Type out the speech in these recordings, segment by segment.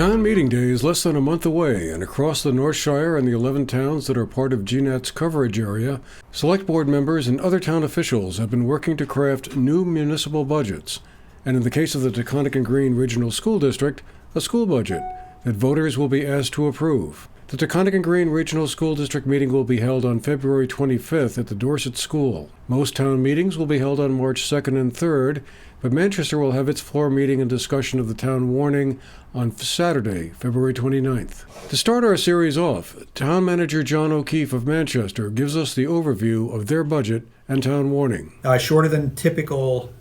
Town meeting day is less than a month away, and across the North Shire and the 11 towns that are part of GNAT's coverage area, select board members and other town officials have been working to craft new municipal budgets, and in the case of the Taconic and Green Regional School District, a school budget that voters will be asked to approve. The Taconic and Green Regional School District meeting will be held on February 25th at the Dorset School. Most town meetings will be held on March 2nd and 3rd, but Manchester will have its floor meeting and discussion of the town warning on Saturday, February 29th. To start our series off, Town Manager John O'Keefe of Manchester gives us the overview of their budget and town warning. A shorter than typical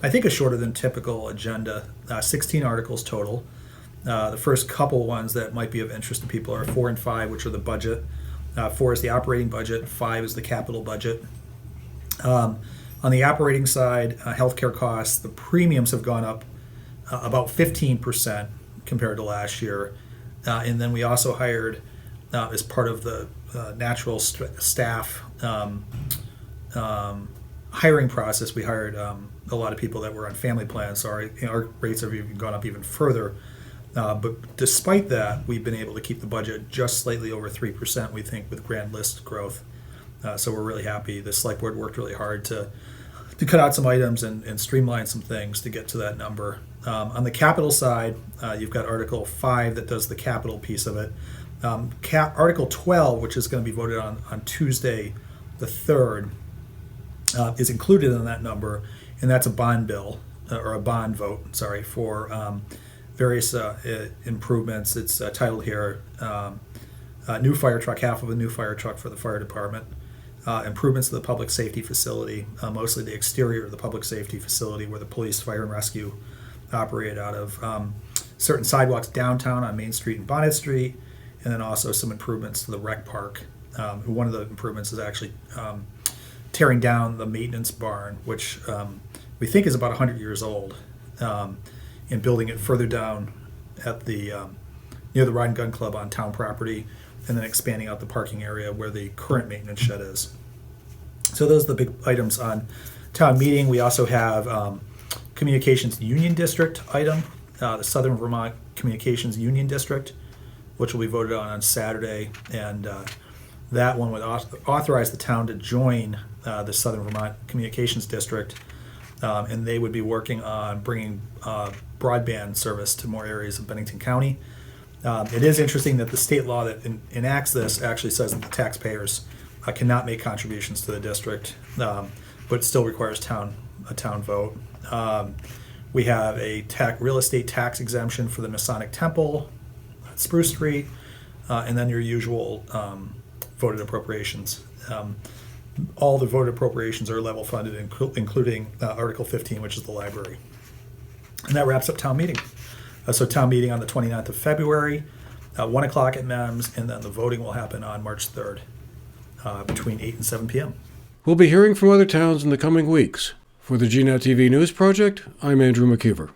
agenda, 16 articles total. The first couple ones that might be of interest to people are 4 and 5, which are the budget. 4 is the operating budget, 5 is the capital budget. On the operating side, healthcare costs, the premiums have gone up about 15% compared to last year. And then we also hired, as part of the natural staff hiring process, we hired a lot of people that were on family plans. So our rates have even gone up even further. But despite that, we've been able to keep the budget just slightly over 3%, we think, with grand list growth. So we're really happy. The select board worked really hard to cut out some items and streamline some things to get to that number. On the capital side, you've got Article 5 that does the capital piece of it. Article 12, which is going to be voted on Tuesday the 3rd, is included in that number, and that's a bond bill, or a bond vote, for various improvements. It's titled here, new fire truck, half of a new fire truck for the fire department. Improvements to the public safety facility, mostly the exterior of the public safety facility where the police, fire, and rescue operate out of. Certain sidewalks downtown on Main Street and Bonnet Street, and then also some improvements to the rec park. One of the improvements is actually tearing down the maintenance barn, which we think is about 100 years old, and building it further down at the near the Ride and Gun Club on town property, and then expanding out the parking area where the current maintenance shed is. So those are the big items on town meeting. We also have Communications Union District item, the Southern Vermont Communications Union District, which will be voted on Saturday, and that one would authorize the town to join the Southern Vermont Communications District, and they would be working on bringing broadband service to more areas of Bennington County. It is interesting that the state law that enacts this actually says that the taxpayers cannot make contributions to the district, but still requires a town vote. We have a real estate tax exemption for the Masonic Temple at Spruce Street, and then your usual voted appropriations. All the voted appropriations are level funded, including Article 15, which is the library. And that wraps up town meeting. So town meeting on the 29th of February, 1 o'clock at MEMS, and then the voting will happen on March 3rd between 8 and 7 p.m. We'll be hearing from other towns in the coming weeks. For the GNAT-TV News Project, I'm Andrew McKeever.